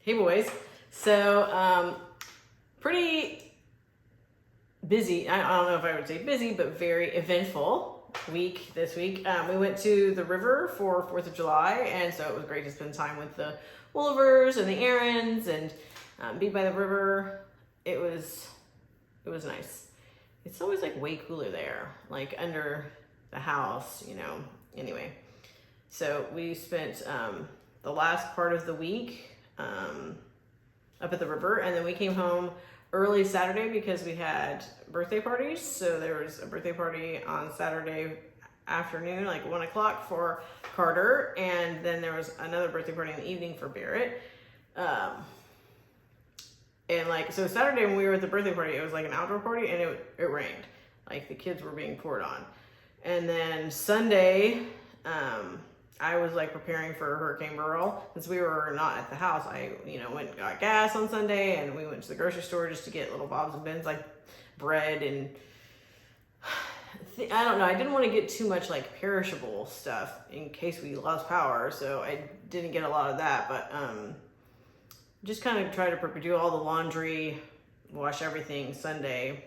Hey boys. So, pretty busy. I don't know if I would say busy, but very eventful week this week. We went to the river for 4th of July, and so it was great to spend time with the Woolivers and the Aarons and be by the river. It was nice. It's always like way cooler there, like under the house, Anyway, so we spent the last part of the week up at the river, and then we came home early Saturday because we had birthday parties. So there was a birthday party on Saturday afternoon, like 1 o'clock for Carter, and then there was another birthday party in the evening for Barrett. And so Saturday when we were at the birthday party, it was like an outdoor party, and it rained. Like the kids were being poured on. And then Sunday, I was like preparing for Hurricane Beryl. Since we were not at the house, I went and got gas on Sunday, and we went to the grocery store just to get little bobs and bins like bread and I don't know. I didn't want to get too much like perishable stuff in case we lost power, so I didn't get a lot of that. But just kind of try to do all the laundry, wash everything Sunday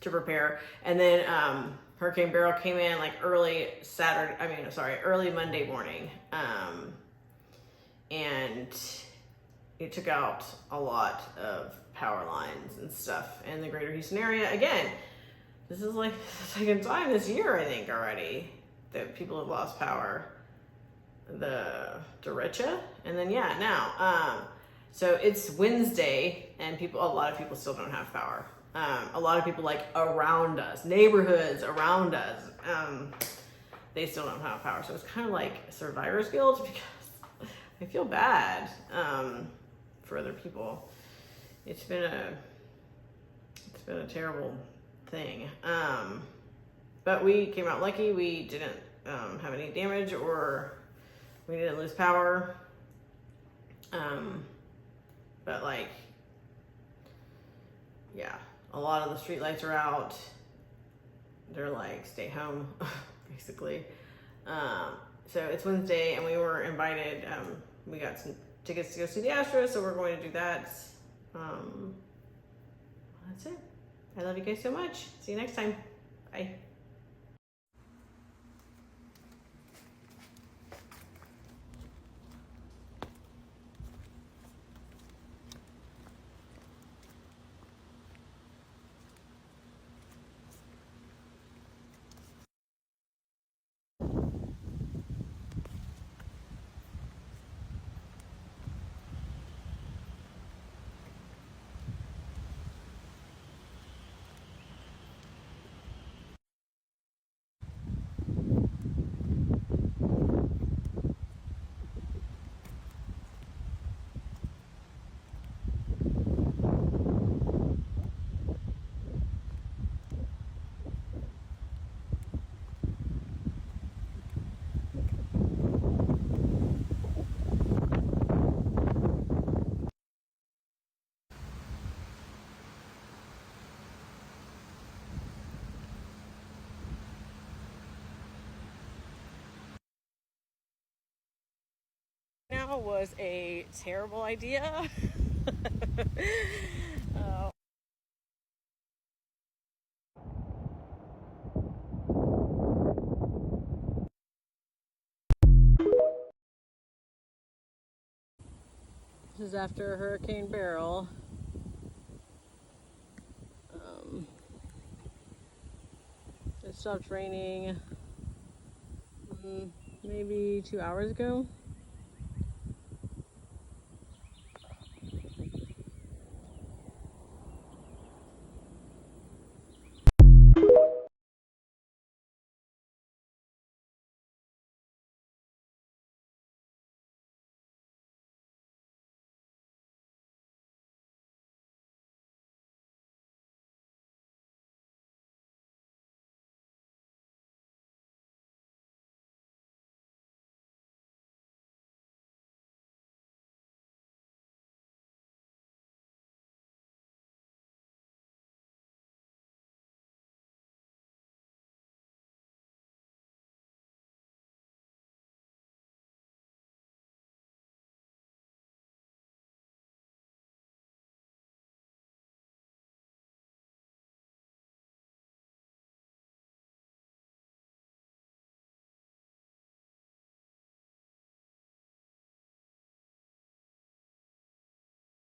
to prepare, and then Hurricane Beryl came in like early Monday morning. And it took out a lot of power lines and stuff in the greater Houston area. Again, this is like the second time this year, I think, already that people have lost power. The derecha, and then now. So it's Wednesday, and a lot of people still don't have power. A lot of people like around us, neighborhoods around us, they still don't have power. So it's kind of like survivor's guilt because I feel bad for other people. It's been a terrible thing. But we came out lucky. We didn't have any damage, or we didn't lose power. But yeah. A lot of the street lights are out. They're like, stay home, basically. So it's Wednesday, and we were invited. We got some tickets to go see the Astros, so we're going to do that. That's it. I love you guys so much. See you next time. Bye. Now was a terrible idea. This is after Hurricane Beryl. It stopped raining maybe 2 hours ago.